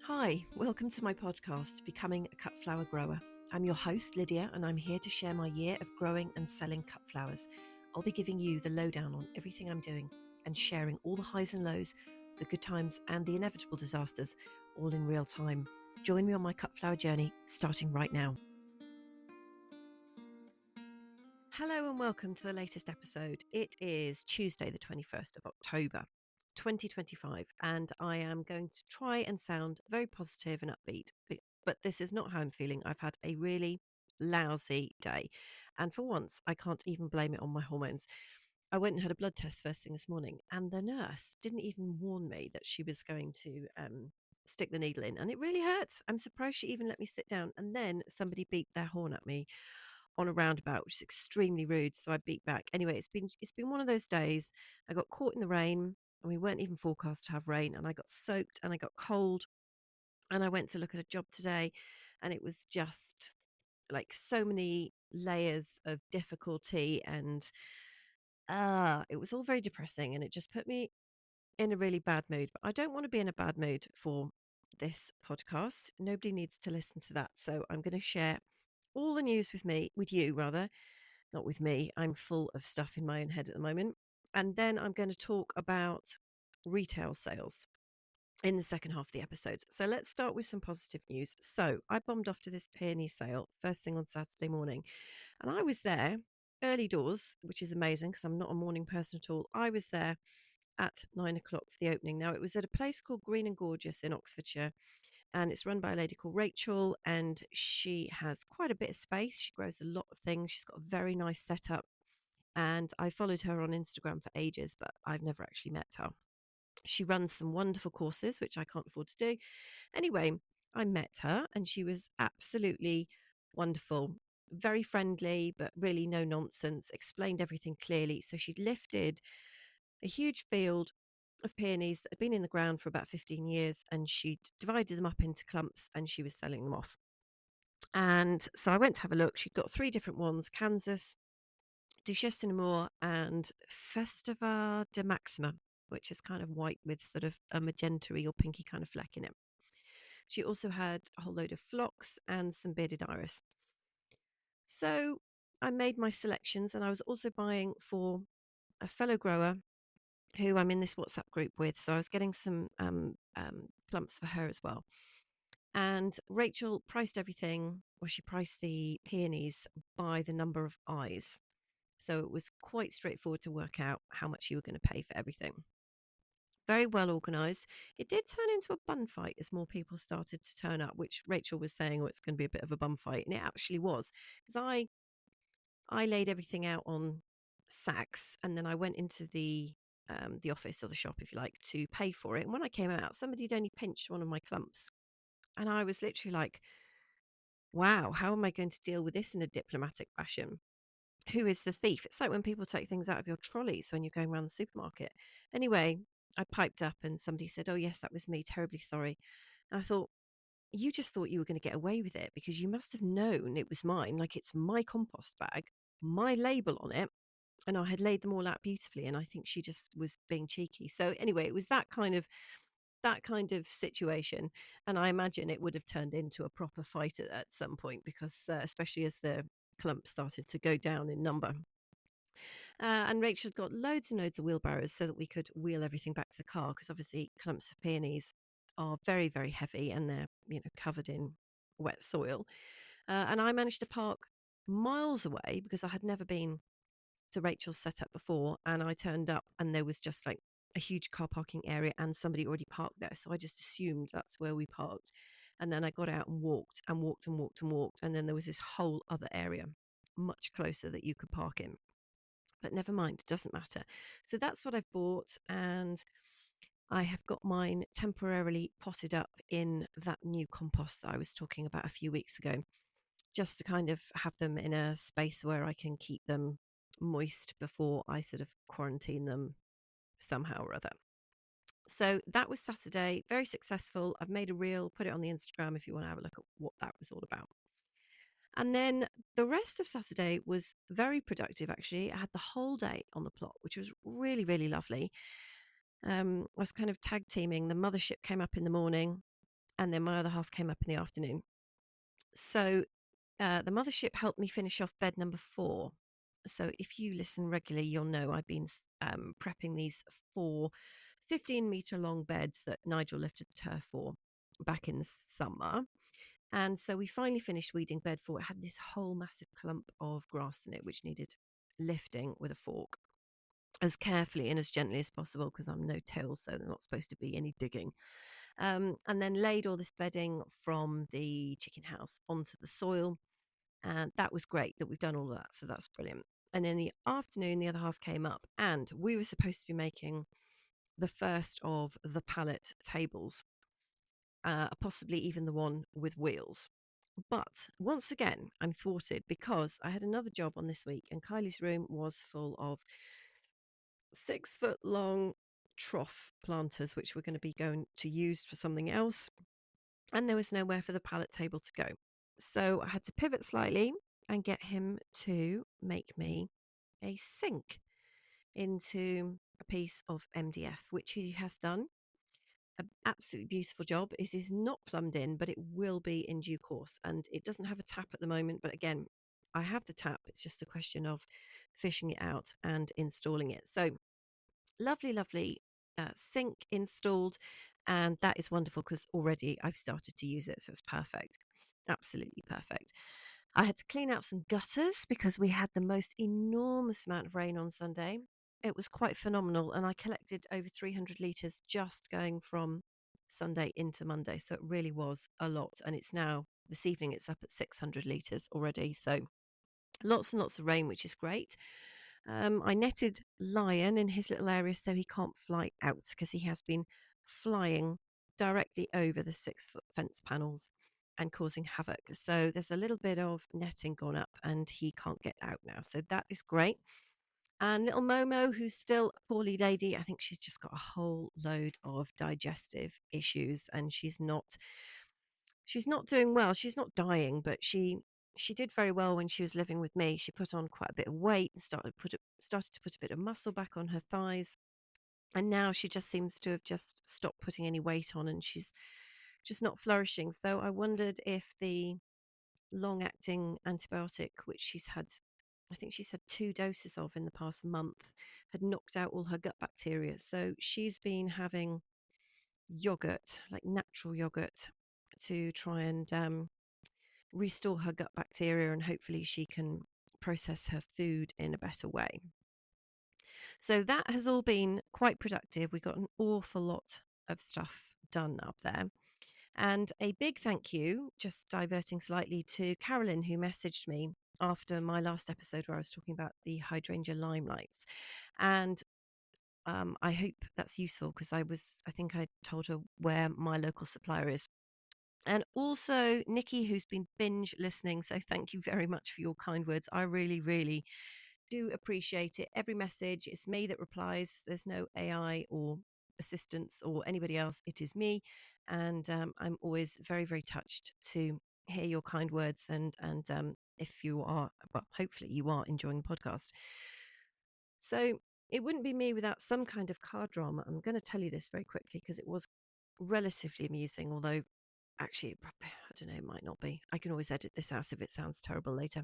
Hi, welcome to my podcast, Becoming a Cut Flower Grower. I'm your host, Lydia, and I'm here to share my year of growing and selling cut flowers. I'll be giving you the lowdown on everything I'm doing and sharing all the highs and lows, the good times and the inevitable disasters, all in real time. Join me on my cut flower journey, starting right now. Hello and welcome to the latest episode. It is Tuesday, the 21st of October, 2025, and I am going to try and sound very positive and upbeat, but this is not how I'm feeling. I've had a really lousy day, and for once, I can't even blame it on my hormones. I went and had a blood test first thing this morning, and the nurse didn't even warn me that she was going to stick the needle in, and it really hurts. I'm surprised she even let me sit down, and then somebody beeped their horn at me on a roundabout, which is extremely rude. So I beat back. Anyway, it's been one of those days. I got caught in the rain, and we weren't even forecast to have rain, and I got soaked and I got cold. And I went to look at a job today, and it was just like so many layers of difficulty, and it was all very depressing, and it just put me in a really bad mood. But I don't want to be in a bad mood for this podcast. Nobody needs to listen to that. So I'm going to share all the news with you rather, not with me. I'm full of stuff in my own head at the moment. And then I'm going to talk about retail sales in the second half of the episode. So let's start with some positive news. So I bombed off to this peony sale first thing on Saturday morning, and I was there early doors, which is amazing because I'm not a morning person at all. I was there at 9 o'clock for the opening. Now, it was at a place called Green and Gorgeous in Oxfordshire, and it's run by a lady called Rachel, and she has quite a bit of space. She grows a lot of things. She's got a very nice setup, and I followed her on Instagram for ages, but I've never actually met her. She runs some wonderful courses, which I can't afford to do. Anyway, I met her, and she was absolutely wonderful, very friendly, but really no nonsense, explained everything clearly. So she'd lifted a huge field of peonies that had been in the ground for about 15 years, and she'd divided them up into clumps and she was selling them off. And so I went to have a look. She'd got three different ones: Kansas, Duchesse de Nemours, and Festival de Maxima, which is kind of white with sort of a magenta or pinky kind of fleck in it. She also had a whole load of phlox and some bearded iris. So I made my selections, and I was also buying for a fellow grower who I'm in this WhatsApp group with. So I was getting some clumps for her as well. And Rachel priced everything, or she priced the peonies by the number of eyes. So it was quite straightforward to work out how much you were going to pay for everything. Very well organized. It did turn into a bun fight as more people started to turn up, which Rachel was saying, oh, it's going to be a bit of a bun fight. And it actually was, because I laid everything out on sacks, and then I went into the office or the shop, if you like, to pay for it. And when I came out, somebody had only pinched one of my clumps, and I was literally like, "Wow, how am I going to deal with this in a diplomatic fashion? Who is the thief?" It's like when people take things out of your trolleys when you're going around the supermarket. Anyway, I piped up, and somebody said, "Oh yes, that was me. Terribly sorry." And I thought, you just thought you were going to get away with it because you must have known it was mine. Like, it's my compost bag, my label on it, and I had laid them all out beautifully, and I think she just was being cheeky. So anyway, it was that kind of situation, and I imagine it would have turned into a proper fight at some point because especially as the clumps started to go down in number. And Rachel had got loads and loads of wheelbarrows so that we could wheel everything back to the car, because obviously clumps of peonies are very, very heavy, and they're covered in wet soil. And I managed to park miles away because I had never been to Rachel's setup before, and I turned up and there was just like a huge car parking area and somebody already parked there. So I just assumed that's where we parked. And then I got out and walked and walked and walked and walked. And then there was this whole other area much closer that you could park in. But never mind, it doesn't matter. So that's what I've bought. And I have got mine temporarily potted up in that new compost that I was talking about a few weeks ago, just to kind of have them in a space where I can keep them moist before I sort of quarantine them somehow or other. So that was Saturday, very successful. I've made a reel, put it on the Instagram if you want to have a look at what that was all about. And then the rest of Saturday was very productive, actually. I had the whole day on the plot, which was really, really lovely. I was kind of tag teaming. The mothership came up in the morning, and then my other half came up in the afternoon. So the mothership helped me finish off bed number 4. So if you listen regularly, you'll know I've been prepping these 4 15-meter long beds that Nigel lifted the turf for back in the summer. And so we finally finished weeding bed 4. It had this whole massive clump of grass in it, which needed lifting with a fork as carefully and as gently as possible, because I'm no till, so there's not supposed to be any digging. And then laid all this bedding from the chicken house onto the soil. And that was great that we've done all of that. So that's brilliant. And in the afternoon, the other half came up, and we were supposed to be making the first of the pallet tables, possibly even the one with wheels. But once again, I'm thwarted because I had another job on this week, and Kylie's room was full of 6-foot long trough planters, which we're going to be going to use for something else. And there was nowhere for the pallet table to go. So I had to pivot slightly and get him to make me a sink into a piece of MDF, which he has done. An absolutely beautiful job. It is not plumbed in, but it will be in due course. And it doesn't have a tap at the moment. But again, I have the tap. It's just a question of fishing it out and installing it. So lovely, lovely sink installed. And that is wonderful because already I've started to use it. So it's perfect. Absolutely perfect. I had to clean out some gutters because we had the most enormous amount of rain on Sunday. It was quite phenomenal. And I collected over 300 litres just going from Sunday into Monday. So it really was a lot. And it's now, this evening, it's up at 600 litres already. So lots and lots of rain, which is great. I netted Lion in his little area so he can't fly out because he has been flying directly over the 6-foot fence panels and causing havoc. So there's a little bit of netting gone up and he can't get out now. So that is great. And little Momo, who's still a poorly lady, I think she's just got a whole load of digestive issues and she's not doing well. She's not dying, but she did very well when she was living with me. She put on quite a bit of weight and started to put a bit of muscle back on her thighs. And now she just seems to have just stopped putting any weight on and she's just not flourishing. So I wondered if the long acting antibiotic, which she's had, I think she's had 2 doses of in the past month, had knocked out all her gut bacteria. So she's been having yogurt, like natural yogurt, to try and restore her gut bacteria and hopefully she can process her food in a better way. So that has all been quite productive. We got an awful lot of stuff done up there. And a big thank you, just diverting slightly, to Carolyn, who messaged me after my last episode where I was talking about the hydrangea limelights. And I hope that's useful because I think I told her where my local supplier is. And also Nikki, who's been binge listening. So thank you very much for your kind words. I really, really do appreciate it. Every message, it's me that replies. There's no AI or assistants or anybody else. It is me. And I'm always very, very touched to hear your kind words. And if you are, well, hopefully you are enjoying the podcast. So it wouldn't be me without some kind of car drama. I'm going to tell you this very quickly because it was relatively amusing, although actually, I don't know, it might not be. I can always edit this out if it sounds terrible later.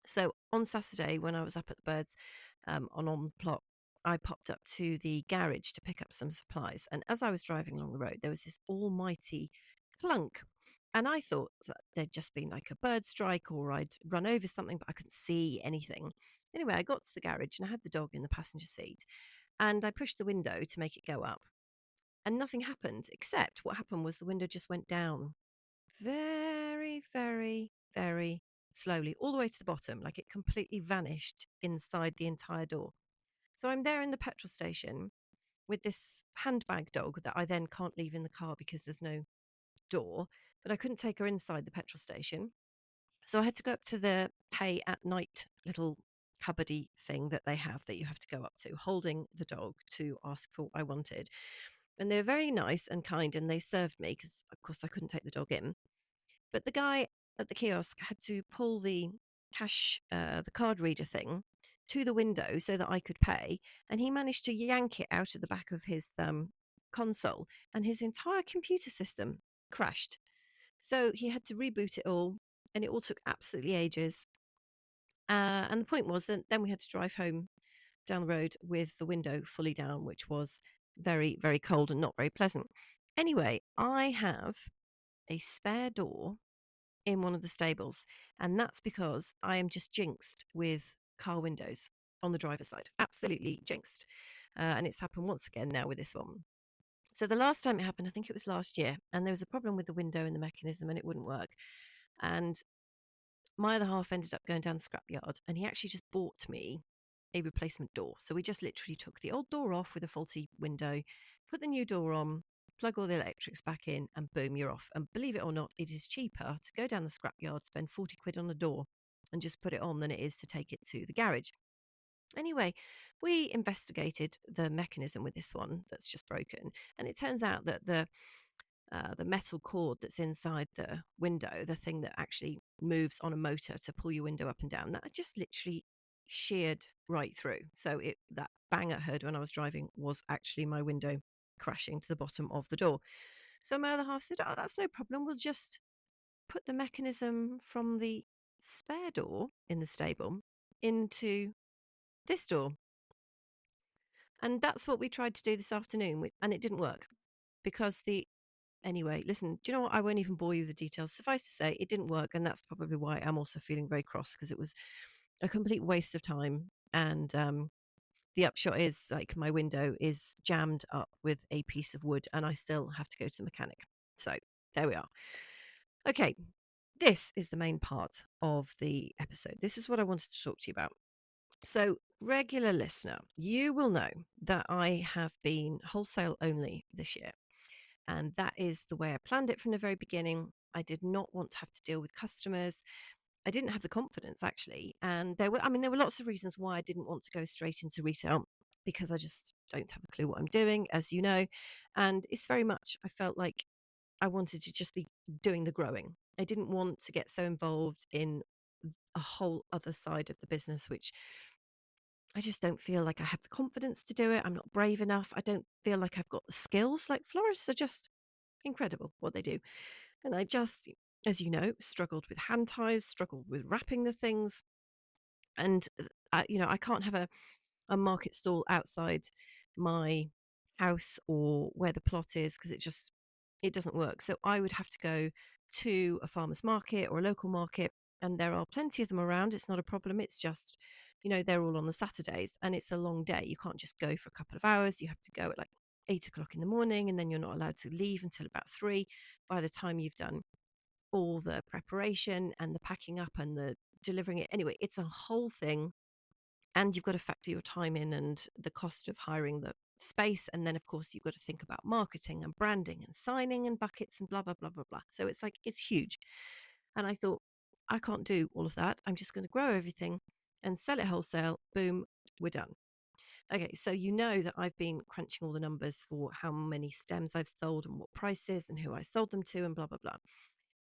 So on Saturday, when I was up at the birds on the plot, I popped up to the garage to pick up some supplies. And as I was driving along the road, there was this almighty clunk. And I thought that there'd just been like a bird strike or I'd run over something, but I couldn't see anything. Anyway, I got to the garage and I had the dog in the passenger seat. And I pushed the window to make it go up. And nothing happened, except what happened was the window just went down very, very, very slowly, all the way to the bottom, like it completely vanished inside the entire door. So I'm there in the petrol station with this handbag dog that I then can't leave in the car because there's no door, but I couldn't take her inside the petrol station. So I had to go up to the pay at night little cupboardy thing that they have that you have to go up to, holding the dog to ask for what I wanted. And they were very nice and kind and they served me because, of course, I couldn't take the dog in. But the guy at the kiosk had to pull the the card reader thing to the window so that I could pay. And he managed to yank it out of the back of his console and his entire computer system crashed. So he had to reboot it all, and it all took absolutely ages. And the point was that then we had to drive home down the road with the window fully down, which was very, very cold and not very pleasant. Anyway, I have a spare door in one of the stables, and that's because I am just jinxed with car windows on the driver's side. Absolutely jinxed. And it's happened once again now with this one. So the last time it happened, I think it was last year, and there was a problem with the window and the mechanism, and it wouldn't work. And my other half ended up going down the scrapyard, and he actually just bought me a replacement door. So we just literally took the old door off with a faulty window, put the new door on, plug all the electrics back in, and boom, you're off. And believe it or not, it is cheaper to go down the scrapyard, spend 40 quid on a door, and just put it on than it is to take it to the garage. Anyway, we investigated the mechanism with this one that's just broken, and it turns out that the metal cord that's inside the window, the thing that actually moves on a motor to pull your window up and down, that just literally sheared right through. So that bang I heard when I was driving was actually my window crashing to the bottom of the door. So my other half said, "Oh, that's no problem. We'll just put the mechanism from the spare door in the stable into this door." And that's what we tried to do this afternoon, and it didn't work because the anyway, listen, do you know what? I won't even bore you with the details. Suffice to say, it didn't work. And that's probably why I'm also feeling very cross because it was a complete waste of time. And the upshot is like my window is jammed up with a piece of wood and I still have to go to the mechanic. So there we are. Okay. This is the main part of the episode. This is what I wanted to talk to you about. So, regular listener, you will know that I have been wholesale only this year. And that is the way I planned it from the very beginning. I did not want to have to deal with customers. I didn't have the confidence actually. And there were lots of reasons why I didn't want to go straight into retail because I just don't have a clue what I'm doing, as you know. And it's very much, I felt like I wanted to just be doing the growing. I didn't want to get so involved in a whole other side of the business, which I just don't feel like I have the confidence to do it. I'm not brave enough. I don't feel like I've got the skills. Like florists are just incredible what they do. And I just, as you know, struggled with hand ties, struggled with wrapping the things. And, I can't have a market stall outside my house or where the plot is because it doesn't work. So I would have to go to a farmer's market or a local market. And there are plenty of them around. It's not a problem. It's just, they're all on the Saturdays and it's a long day. You can't just go for a couple of hours. You have to go at like 8 o'clock in the morning and then you're not allowed to leave until about 3 by the time you've done all the preparation and the packing up and the delivering it. Anyway, it's a whole thing. And you've got to factor your time in and the cost of hiring the space. And then, of course, you've got to think about marketing and branding and signing and buckets and blah, blah, blah, blah, blah. So it's huge. And I thought, I can't do all of that. I'm just going to grow everything and sell it wholesale. Boom, we're done. Okay, so you know that I've been crunching all the numbers for how many stems I've sold and what prices and who I sold them to and blah, blah, blah.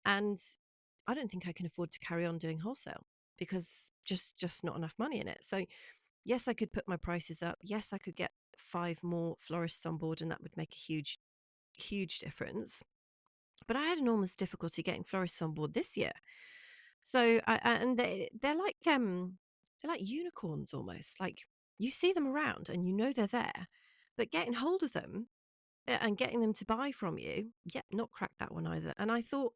And I don't think I can afford to carry on doing wholesale because just not enough money in it. So yes, I could put my prices up. Yes, I could get 5 more florists on board and that would make a huge difference. But I had enormous difficulty getting florists on board this year. So and they're like unicorns almost. Like you see them around and you know they're there, but getting hold of them and getting them to buy from you, yeah, not cracked that one either. And I thought,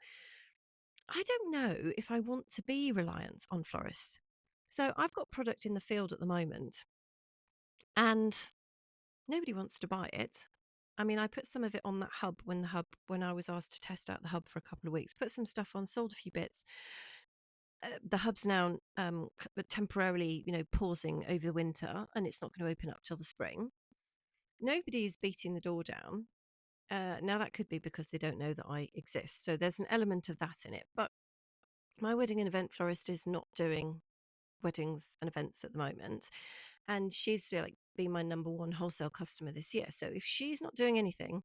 I don't know if I want to be reliant on florists. So I've got product in the field at the moment and nobody wants to buy it. I mean, I put some of it on that hub when I was asked to test out the hub for a couple of weeks, put some stuff on, sold a few bits. The hub's now temporarily, pausing over the winter and it's not going to open up till the spring. Nobody's beating the door down. Now that could be because they don't know that I exist. So there's an element of that in it. But my wedding and event florist is not doing weddings and events at the moment. And she's like been my number one wholesale customer this year. So if she's not doing anything,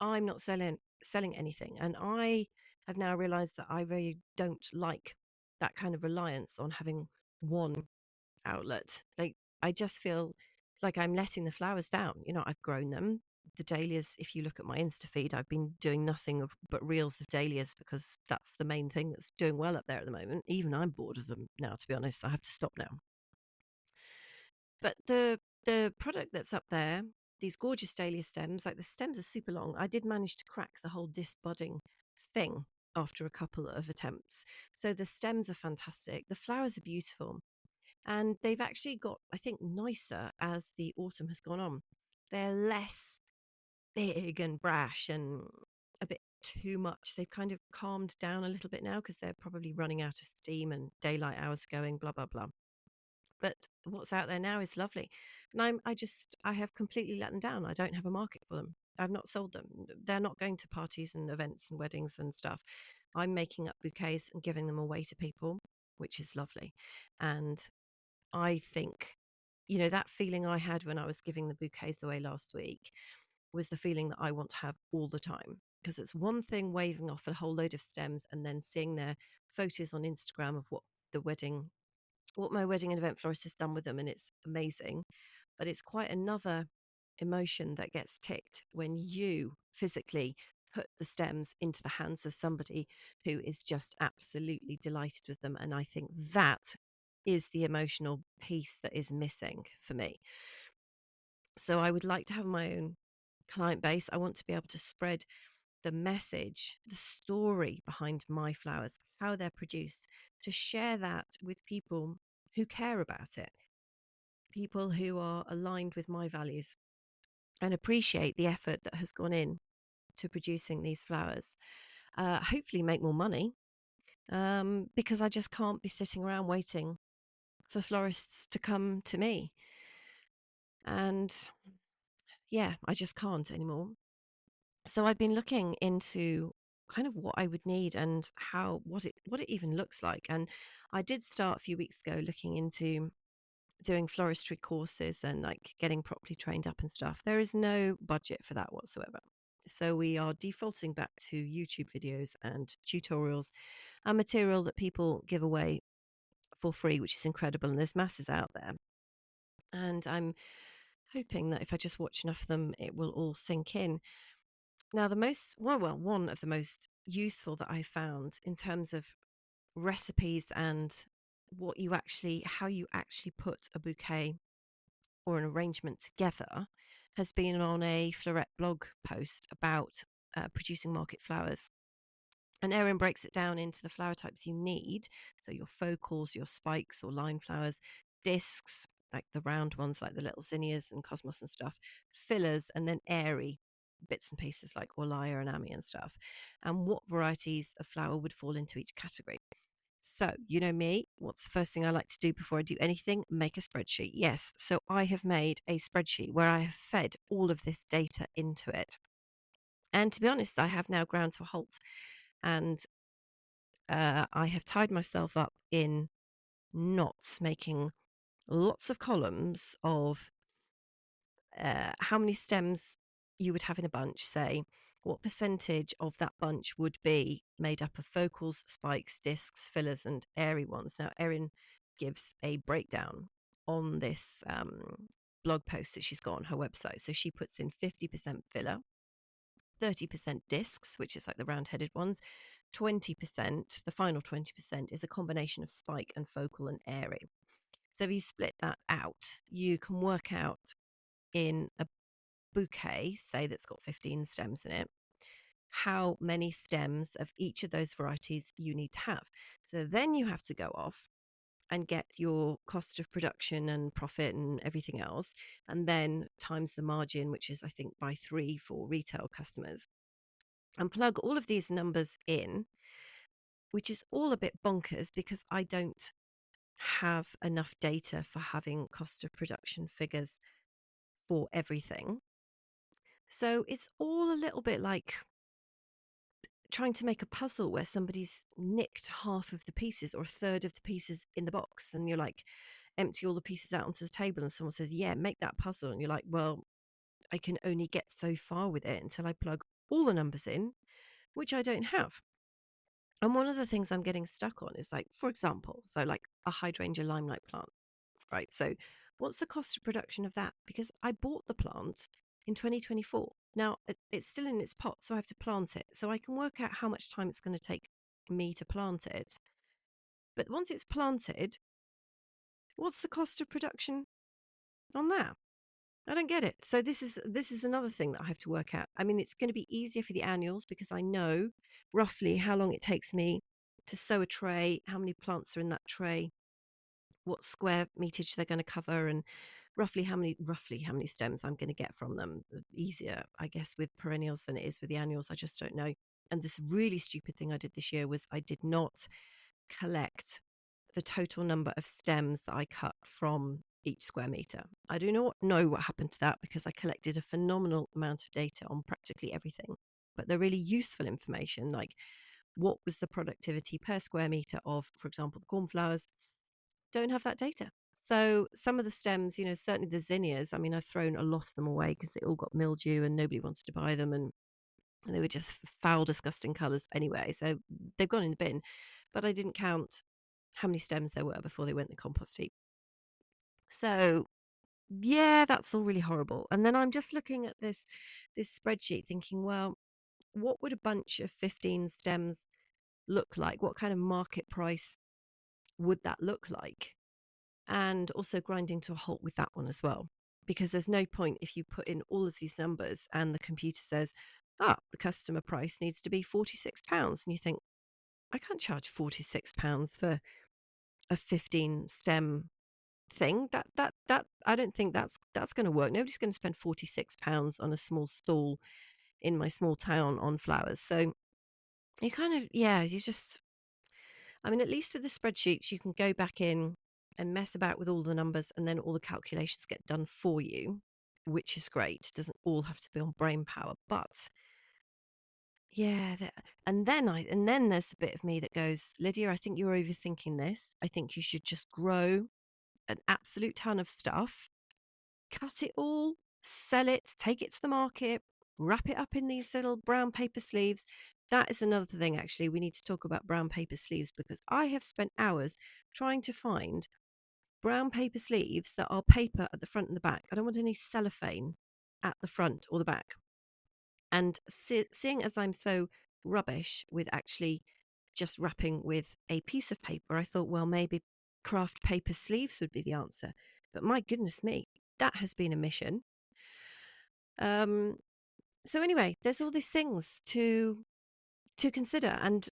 I'm not selling anything. And I have now realized that I really don't like that kind of reliance on having one outlet. Like I just feel like I'm letting the flowers down. I've grown them. the dahlias, if you look at my Insta feed, I've been doing nothing but reels of dahlias because that's the main thing that's doing well up there at the moment. Even I'm bored of them now, to be honest. I have to stop now. But the product that's up there, these gorgeous dahlia stems, like the stems are super long. I did manage to crack the whole disc budding thing after a couple of attempts. So the stems are fantastic. The flowers are beautiful. And they've actually got, I think, nicer as the autumn has gone on. They're less big and brash and a bit too much. They've kind of calmed down a little bit now because they're probably running out of steam and daylight hours going, blah, blah, blah. But what's out there now is lovely. And I have completely let them down. I don't have a market for them. I've not sold them. They're not going to parties and events and weddings and stuff. I'm making up bouquets and giving them away to people, which is lovely. And I think, that feeling I had when I was giving the bouquets away last week was the feeling that I want to have all the time. Because it's one thing waving off a whole load of stems and then seeing their photos on Instagram of what my wedding and event florist has done with them, and it's amazing. But it's quite another emotion that gets ticked when you physically put the stems into the hands of somebody who is just absolutely delighted with them. And I think that is the emotional piece that is missing for me. So I would like to have my own client base. I want to be able to spread the message, the story behind my flowers, how they're produced, to share that with people who care about it, people who are aligned with my values and appreciate the effort that has gone in to producing these flowers. Hopefully, make more money because I just can't be sitting around waiting for florists to come to me. And yeah, I just can't anymore. So I've been looking into kind of what I would need and what it even looks like. And I did start a few weeks ago looking into doing floristry courses and like getting properly trained up and stuff. There is no budget for that whatsoever. So we are defaulting back to YouTube videos and tutorials and material that people give away for free, which is incredible. And there's masses out there. And I'm hoping that if I just watch enough of them, it will all sink in. Now, one of the most useful that I found in terms of recipes and how you actually put a bouquet or an arrangement together has been on a Floret blog post about producing market flowers. And Erin breaks it down into the flower types you need. So your focals, your spikes or line flowers, discs, like the round ones, like the little zinnias and cosmos and stuff, fillers, and then airy bits and pieces like Orlia and Ami and stuff, and what varieties of flower would fall into each category. So, you know me, what's the first thing I like to do before I do anything? Make a spreadsheet. Yes. So I have made a spreadsheet where I have fed all of this data into it. And to be honest, I have now ground to a halt. And I have tied myself up in knots, making lots of columns of how many stems you would have in a bunch, say, what percentage of that bunch would be made up of focals, spikes, discs, fillers, and airy ones. Now, Erin gives a breakdown on this blog post that she's got on her website. So she puts in 50% filler, 30% discs, which is like the round-headed ones, 20%, the final 20% is a combination of spike and focal and airy. So if you split that out, you can work out in a bouquet, say that's got 15 stems in it, how many stems of each of those varieties you need to have. So then you have to go off and get your cost of production and profit and everything else, and then times the margin, which is, I think, by 3 for retail customers, and plug all of these numbers in, which is all a bit bonkers because I don't have enough data for having cost of production figures for everything. So it's all a little bit like trying to make a puzzle where somebody's nicked half of the pieces or a third of the pieces in the box, and you're like, empty all the pieces out onto the table, and someone says, yeah, make that puzzle, and you're like, well, I can only get so far with it until I plug all the numbers in, which I don't have. And one of the things I'm getting stuck on is, like, for example, so like a hydrangea limelight plant, right? So what's the cost of production of that? Because I bought the plant in 2024. Now, it's still in its pot, so I have to plant it. So I can work out how much time it's going to take me to plant it. But once it's planted, what's the cost of production on that? I don't get it. So this is another thing that I have to work out. I mean, it's going to be easier for the annuals because I know roughly how long it takes me to sow a tray, how many plants are in that tray, what square meterage they're going to cover, and roughly how many stems I'm going to get from them. Easier, I guess, with perennials than it is with the annuals. I just don't know. And this really stupid thing I did this year was I did not collect the total number of stems that I cut from each square meter. I do not know what happened to that because I collected a phenomenal amount of data on practically everything. But they're really useful information, like what was the productivity per square meter of, for example, the cornflowers. Don't have that data. So some of the stems, certainly the zinnias, I mean, I've thrown a lot of them away because they all got mildew and nobody wants to buy them. And they were just foul, disgusting colours anyway. So they've gone in the bin. But I didn't count how many stems there were before they went in the compost heap. So yeah, that's all really horrible. And then I'm just looking at this spreadsheet thinking, well, what would a bunch of 15 stems look like? What kind of market price would that look like? And also grinding to a halt with that one as well. Because there's no point if you put in all of these numbers and the computer says, the customer price needs to be £46. And you think, I can't charge £46 for a 15 stem thing. That I don't think that's going to work. Nobody's going to spend £46 on a small stall in my small town on flowers. So you kind of, yeah, you just, I mean, at least with the spreadsheets, you can go back in and mess about with all the numbers and then all the calculations get done for you, which is great. It doesn't all have to be on brain power. But yeah, and then there's the bit of me that goes, Lydia, I think you're overthinking this. I think you should just grow an absolute ton of stuff, cut it all, sell it, take it to the market, wrap it up in these little brown paper sleeves. That is another thing, actually. We need to talk about brown paper sleeves because I have spent hours trying to find brown paper sleeves that are paper at the front and the back. I don't want any cellophane at the front or the back. And seeing as I'm so rubbish with actually just wrapping with a piece of paper, I thought, well, maybe craft paper sleeves would be the answer. But my goodness me, that has been a mission. Um, so anyway, there's all these things to consider, and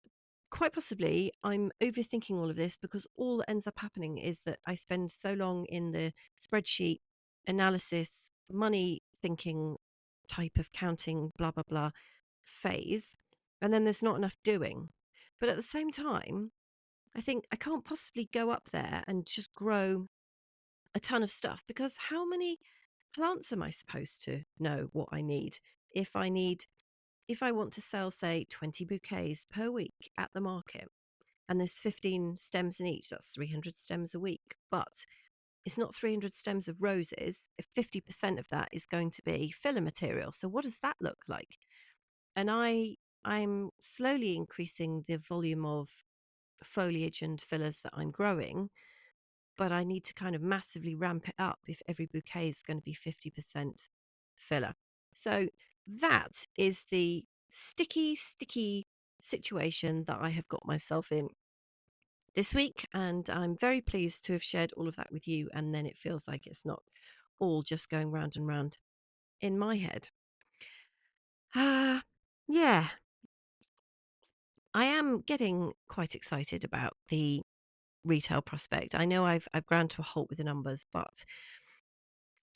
quite possibly I'm overthinking all of this because all that ends up happening is that I spend so long in the spreadsheet analysis, money thinking type of counting, blah blah blah phase, and then there's not enough doing. But at the same time, I think I can't possibly go up there and just grow a ton of stuff because how many plants am I supposed to know what I need? If I want to sell, say, 20 bouquets per week at the market, and there's 15 stems in each, that's 300 stems a week. But it's not 300 stems of roses. If 50% of that is going to be filler material. So what does that look like? And I'm slowly increasing the volume of foliage and fillers that I'm growing, but I need to kind of massively ramp it up if every bouquet is going to be 50% filler. So that is the sticky situation that I have got myself in this week. And I'm very pleased to have shared all of that with you. And then it feels like it's not all just going round and round in my head. Yeah, I am getting quite excited about the retail prospect. I know I've ground to a halt with the numbers, but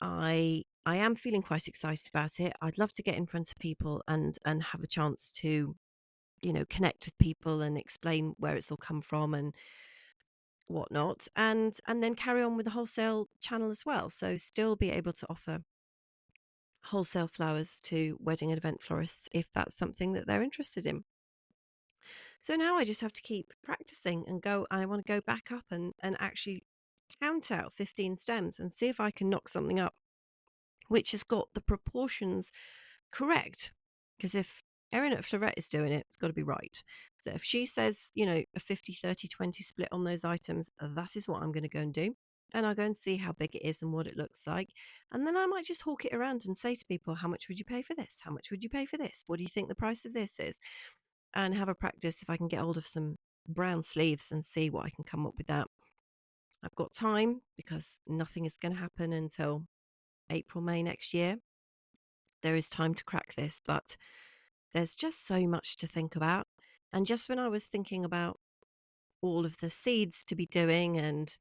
I am feeling quite excited about it. I'd love to get in front of people and have a chance to, connect with people and explain where it's all come from and whatnot, and then carry on with the wholesale channel as well. So still be able to offer wholesale flowers to wedding and event florists if that's something that they're interested in. So now I just have to keep practicing and go. I want to go back up and actually count out 15 stems and see if I can knock something up which has got the proportions correct. Because if Erin at Florette is doing it, it's got to be right. So if she says, a 50, 30, 20 split on those items, that is what I'm going to go and do. and I'll go and see how big it is and what it looks like. And then I might just hawk it around and say to people, how much would you pay for this? How much would you pay for this? What do you think the price of this is? And have a practice if I can get hold of some brown sleeves and see what I can come up with that. I've got time because nothing is going to happen until April, May next year. There is time to crack this, but there's just so much to think about. And just when I was thinking about all of the seeds to be doing and,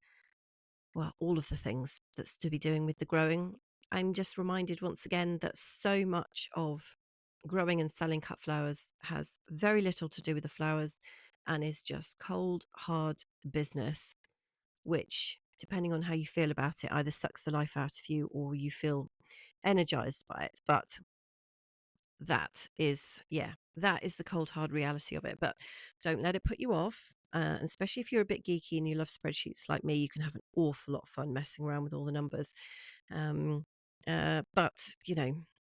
well, all of the things that's to be doing with the growing, I'm just reminded once again that so much of growing and selling cut flowers has very little to do with the flowers and is just cold, hard business, which, depending on how you feel about it, either sucks the life out of you or you feel energized by it. But that is, yeah, that is the cold, hard reality of it. But don't let it put you off. And especially if you're a bit geeky and you love spreadsheets like me, you can have an awful lot of fun messing around with all the numbers. But,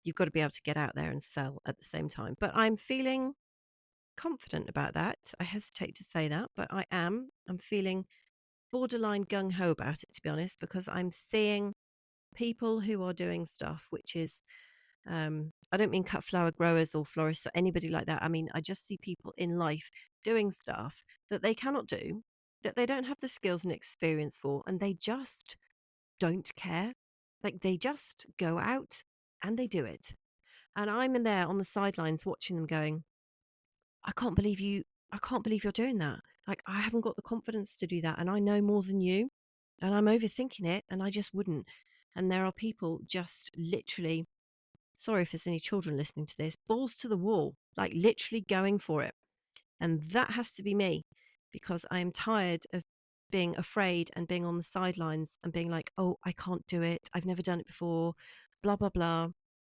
you've got to be able to get out there and sell at the same time. But I'm feeling confident about that. I hesitate to say that, but I am. I'm feeling borderline gung ho about it, to be honest, because I'm seeing people who are doing stuff which is I don't mean cut flower growers or florists or anybody like that. I mean, I just see people in life doing stuff that they cannot do, that they don't have the skills and experience for, and they just don't care. Like they just go out and they do it. And I'm in there on the sidelines watching them going, I can't believe you're doing that. Like I haven't got the confidence to do that. And I know more than you. And I'm overthinking it and I just wouldn't. And there are people just literally, sorry if there's any children listening to this, balls to the wall, like literally going for it. And that has to be me because I am tired of being afraid and being on the sidelines and being like, oh, I can't do it. I've never done it before, blah, blah, blah.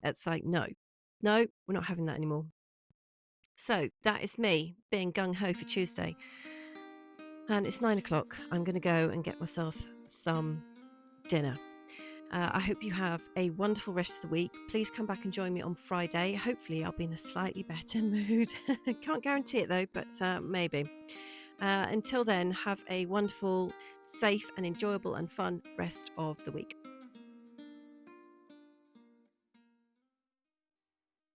It's like, no, we're not having that anymore. So that is me being gung ho for Tuesday. And it's 9 o'clock. I'm going to go and get myself some dinner. I hope you have a wonderful rest of the week. Please come back and join me on Friday. Hopefully, I'll be in a slightly better mood. Can't guarantee it though, but maybe. Until then, have a wonderful, safe, and enjoyable and fun rest of the week.